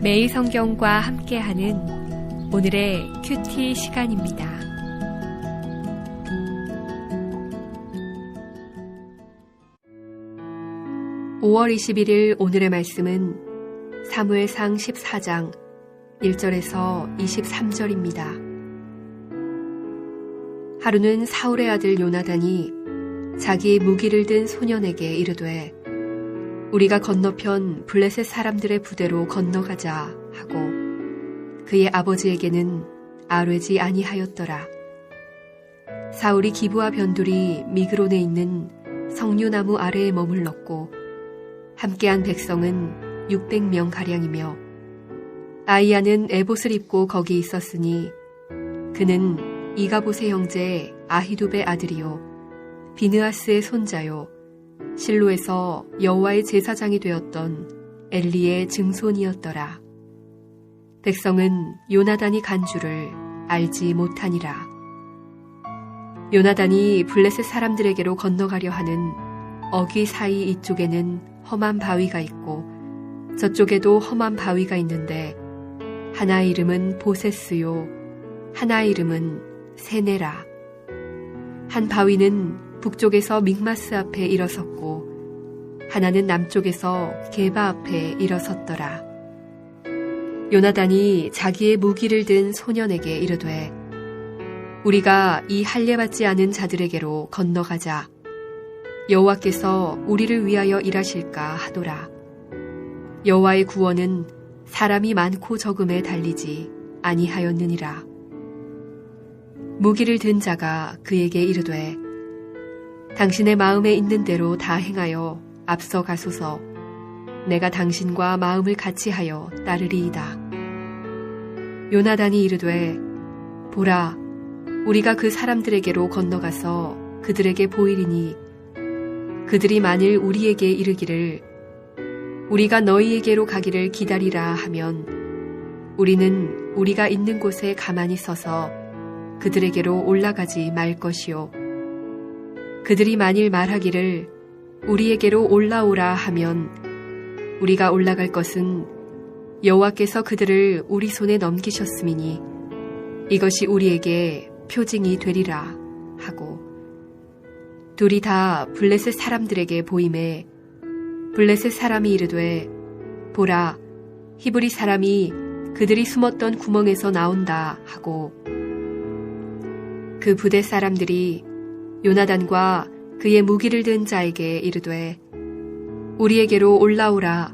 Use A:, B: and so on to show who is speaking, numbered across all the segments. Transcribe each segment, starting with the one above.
A: 매일 성경과 함께하는 오늘의 큐티 시간입니다. (5월 21일) 오늘의 말씀은 사무엘상 14장 1절에서 23절입니다. 하루는 사울의 아들 요나단이 자기 무기를 든 소년에게 이르되 우리가 건너편 블레셋 사람들의 부대로 건너가자 하고 그의 아버지에게는 아뢰지 아니하였더라. 사울이 기브와 변두리 미그론에 있는 석류나무 아래에 머물렀고 함께한 백성은 600명가량이며 아이야는 에봇을 입고 거기 있었으니 그는 이가봇의 형제 아히두베 아들이요 비느하스의 손자요 실로에서 여호와의 제사장이 되었던 엘리의 증손이었더라. 백성은 요나단이 간 줄을 알지 못하니라. 요나단이 블레셋 사람들에게로 건너가려 하는 어귀 사이 이쪽에는 험한 바위가 있고 저쪽에도 험한 바위가 있는데 하나의 이름은 보세스요 하나의 이름은 세네라. 한 바위는 북쪽에서 믹마스 앞에 일어섰고 하나는 남쪽에서 게바 앞에 일어섰더라. 요나단이 자기의 무기를 든 소년에게 이르되 우리가 이 할례받지 않은 자들에게로 건너가자. 여호와께서 우리를 위하여 일하실까 하더라. 여호와의 구원은 사람이 많고 적음에 달리지 아니하였느니라. 무기를 든 자가 그에게 이르되 당신의 마음에 있는 대로 다 행하여 앞서 가소서. 내가 당신과 마음을 같이하여 따르리이다. 요나단이 이르되 보라, 우리가 그 사람들에게로 건너가서 그들에게 보이리니 그들이 만일 우리에게 이르기를 우리가 너희에게로 가기를 기다리라 하면 우리는 우리가 있는 곳에 가만히 서서 그들에게로 올라가지 말 것이요 그들이 만일 말하기를 우리에게로 올라오라 하면 우리가 올라갈 것은 여호와께서 그들을 우리 손에 넘기셨음이니 이것이 우리에게 표징이 되리라 하고 둘이 다 블레셋 사람들에게 보임에 블레셋 사람이 이르되 보라, 히브리 사람이 그들이 숨었던 구멍에서 나온다 하고 그 부대 사람들이 요나단과 그의 무기를 든 자에게 이르되 우리에게로 올라오라.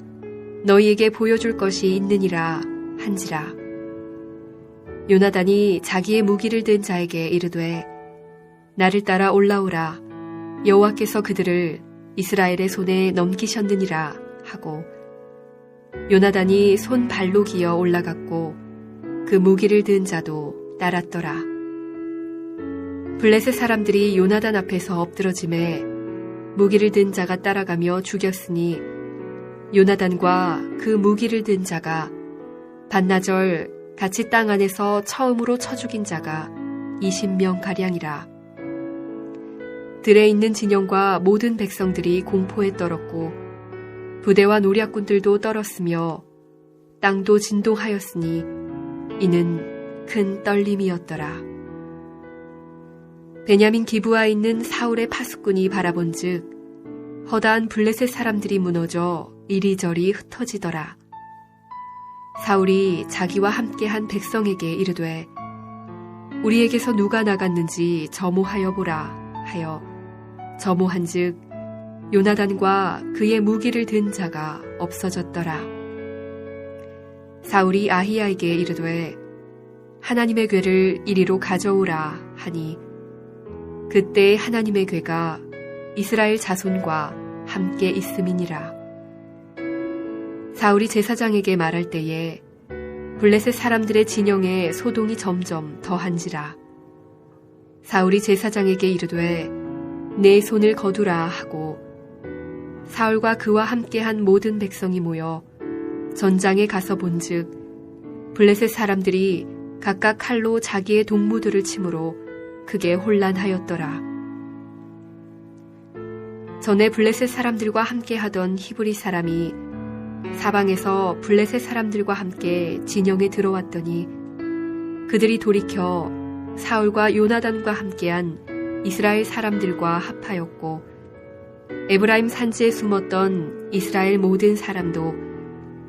A: 너희에게 보여줄 것이 있느니라 한지라. 요나단이 자기의 무기를 든 자에게 이르되 나를 따라 올라오라. 여호와께서 그들을 이스라엘의 손에 넘기셨느니라 하고 요나단이 손 발로 기어 올라갔고 그 무기를 든 자도 따랐더라. 블레셋 사람들이 요나단 앞에서 엎드러짐에 무기를 든 자가 따라가며 죽였으니 요나단과 그 무기를 든 자가 반나절 같이 땅 안에서 처음으로 쳐 죽인 자가 20명가량이라. 들에 있는 진영과 모든 백성들이 공포에 떨었고 부대와 노략군들도 떨었으며 땅도 진동하였으니 이는 큰 떨림이었더라. 베냐민 기브아에 있는 사울의 파수꾼이 바라본즉 허다한 블레셋 사람들이 무너져 이리저리 흩어지더라. 사울이 자기와 함께한 백성에게 이르되 우리에게서 누가 나갔는지 점호하여 보라 하여 점호한즉 요나단과 그의 무기를 든 자가 없어졌더라. 사울이 아히야에게 이르되 하나님의 궤를 이리로 가져오라 하니 그때 하나님의 궤가 이스라엘 자손과 함께 있음이니라. 사울이 제사장에게 말할 때에 블레셋 사람들의 진영에 소동이 점점 더한지라. 사울이 제사장에게 이르되 내 손을 거두라 하고 사울과 그와 함께한 모든 백성이 모여 전장에 가서 본즉 블레셋 사람들이 각각 칼로 자기의 동무들을 치므로 크게 혼란하였더라. 전에 블레셋 사람들과 함께하던 히브리 사람이 사방에서 블레셋 사람들과 함께 진영에 들어왔더니 그들이 돌이켜 사울과 요나단과 함께한 이스라엘 사람들과 합하였고 에브라임 산지에 숨었던 이스라엘 모든 사람도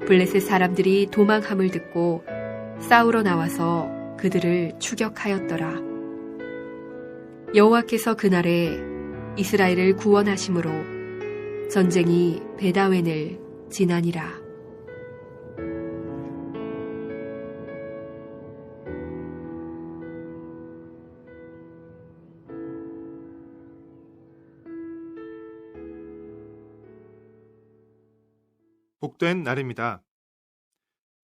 A: 블레셋 사람들이 도망함을 듣고 싸우러 나와서 그들을 추격하였더라. 여호와께서 그날에 이스라엘을 구원하심으로 전쟁이 베다웬을 지나니라.
B: 복된 날입니다.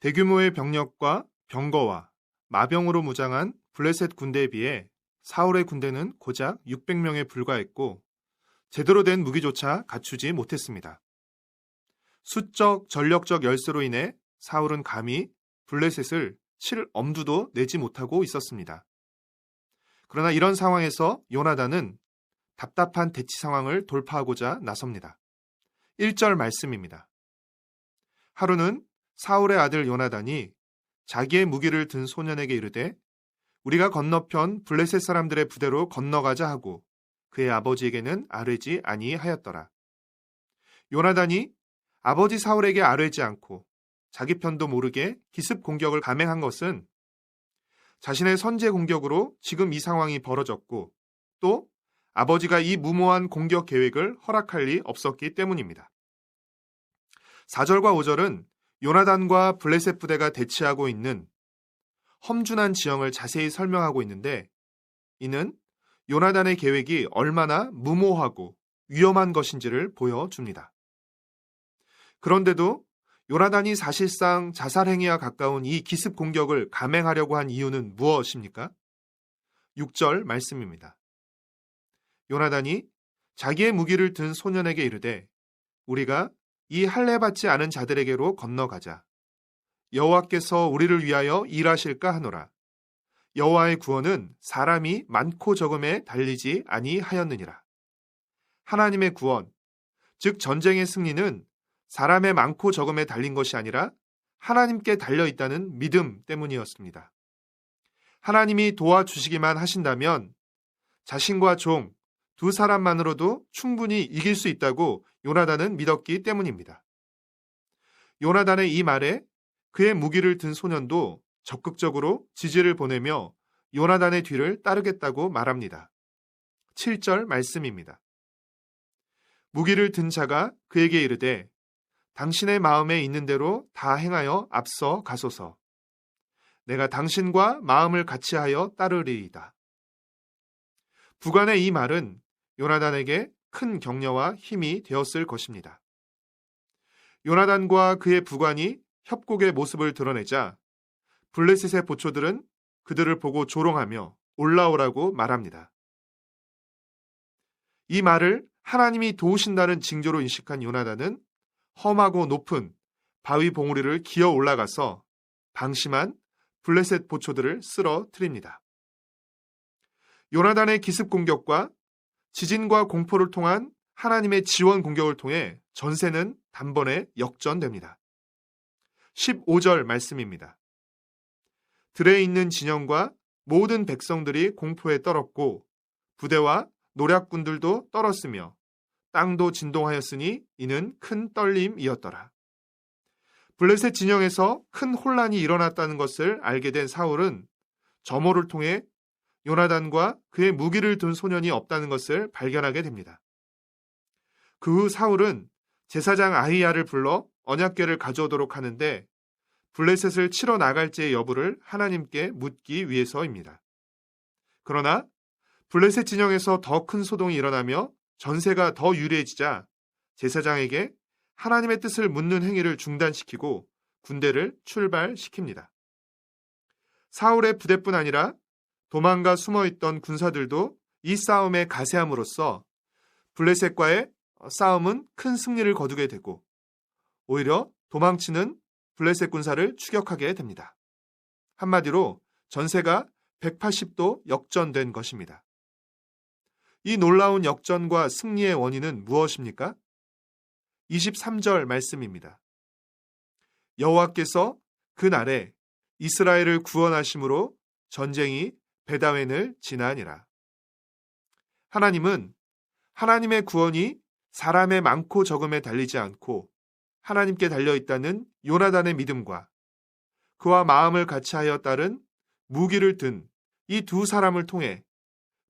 B: 대규모의 병력과 병거와 마병으로 무장한 블레셋 군대에 비해 사울의 군대는 고작 600명에 불과했고 제대로 된 무기조차 갖추지 못했습니다. 수적, 전력적 열세로 인해 사울은 감히 블레셋을 칠 엄두도 내지 못하고 있었습니다. 그러나 이런 상황에서 요나단은 답답한 대치 상황을 돌파하고자 나섭니다. 1절 말씀입니다. 하루는 사울의 아들 요나단이 자기의 무기를 든 소년에게 이르되 우리가 건너편 블레셋 사람들의 부대로 건너가자 하고 그의 아버지에게는 아뢰지 아니하였더라. 요나단이 아버지 사울에게 아뢰지 않고 자기 편도 모르게 기습 공격을 감행한 것은 자신의 선제 공격으로 지금 이 상황이 벌어졌고 또 아버지가 이 무모한 공격 계획을 허락할 리 없었기 때문입니다. 4절과 5절은 요나단과 블레셋 부대가 대치하고 있는 험준한 지형을 자세히 설명하고 있는데 이는 요나단의 계획이 얼마나 무모하고 위험한 것인지를 보여줍니다. 그런데도 요나단이 사실상 자살행위와 가까운 이 기습 공격을 감행하려고 한 이유는 무엇입니까? 6절 말씀입니다. 요나단이 자기의 무기를 든 소년에게 이르되 우리가 이 할례받지 않은 자들에게로 건너가자. 여호와께서 우리를 위하여 일하실까 하노라. 여호와의 구원은 사람이 많고 적음에 달리지 아니하였느니라. 하나님의 구원, 즉 전쟁의 승리는 사람의 많고 적음에 달린 것이 아니라 하나님께 달려있다는 믿음 때문이었습니다. 하나님이 도와주시기만 하신다면 자신과 종, 두 사람만으로도 충분히 이길 수 있다고 요나단은 믿었기 때문입니다. 요나단의 이 말에 그의 무기를 든 소년도 적극적으로 지지를 보내며 요나단의 뒤를 따르겠다고 말합니다. 7절 말씀입니다. 무기를 든 자가 그에게 이르되 당신의 마음에 있는 대로 다 행하여 앞서 가소서. 내가 당신과 마음을 같이하여 따르리이다. 부관의 이 말은 요나단에게 큰 격려와 힘이 되었을 것입니다. 요나단과 그의 부관이 협곡의 모습을 드러내자 블레셋의 보초들은 그들을 보고 조롱하며 올라오라고 말합니다. 이 말을 하나님이 도우신다는 징조로 인식한 요나단은 험하고 높은 바위 봉우리를 기어 올라가서 방심한 블레셋 보초들을 쓰러뜨립니다. 요나단의 기습 공격과 지진과 공포를 통한 하나님의 지원 공격을 통해 전세는 단번에 역전됩니다. 15절 말씀입니다. 들에 있는 진영과 모든 백성들이 공포에 떨었고 부대와 노략군들도 떨었으며 땅도 진동하였으니 이는 큰 떨림이었더라. 블레셋 진영에서 큰 혼란이 일어났다는 것을 알게 된 사울은 점호를 통해 요나단과 그의 무기를 든 소년이 없다는 것을 발견하게 됩니다. 그 후 사울은 제사장 아히야를 불러 언약궤를 가져오도록 하는데 블레셋을 치러 나갈지의 여부를 하나님께 묻기 위해서입니다. 그러나 블레셋 진영에서 더 큰 소동이 일어나며 전세가 더 유리해지자 제사장에게 하나님의 뜻을 묻는 행위를 중단시키고 군대를 출발시킵니다. 사울의 부대뿐 아니라 도망가 숨어있던 군사들도 이 싸움에 가세함으로써 블레셋과의 싸움은 큰 승리를 거두게 되고 오히려 도망치는 블레셋 군사를 추격하게 됩니다. 한마디로 전세가 180도 역전된 것입니다. 이 놀라운 역전과 승리의 원인은 무엇입니까? 23절 말씀입니다. 여호와께서 그 날에 이스라엘을 구원하심으로 전쟁이 베다웬을 지나니라. 하나님은 하나님의 구원이 사람의 많고 적음에 달리지 않고 하나님께 달려있다는 요나단의 믿음과 그와 마음을 같이하여 따른 무기를 든 이 두 사람을 통해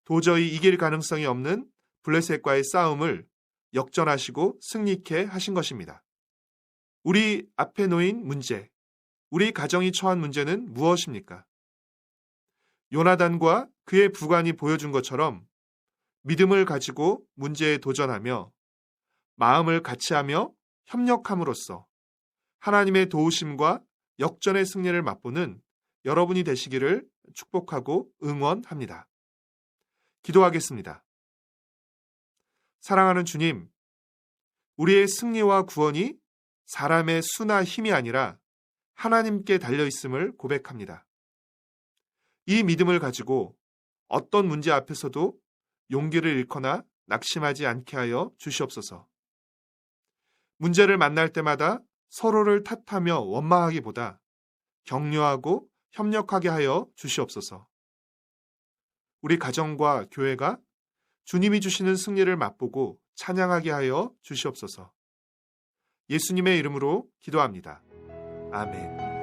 B: 도저히 이길 가능성이 없는 블레셋과의 싸움을 역전하시고 승리케 하신 것입니다. 우리 앞에 놓인 문제, 우리 가정이 처한 문제는 무엇입니까? 요나단과 그의 부관이 보여준 것처럼 믿음을 가지고 문제에 도전하며 마음을 같이하며 협력함으로써 하나님의 도우심과 역전의 승리를 맛보는 여러분이 되시기를 축복하고 응원합니다. 기도하겠습니다. 사랑하는 주님, 우리의 승리와 구원이 사람의 수나 힘이 아니라 하나님께 달려있음을 고백합니다. 이 믿음을 가지고 어떤 문제 앞에서도 용기를 잃거나 낙심하지 않게 하여 주시옵소서. 문제를 만날 때마다 서로를 탓하며 원망하기보다 격려하고 협력하게 하여 주시옵소서. 우리 가정과 교회가 주님이 주시는 승리를 맛보고 찬양하게 하여 주시옵소서. 예수님의 이름으로 기도합니다. 아멘.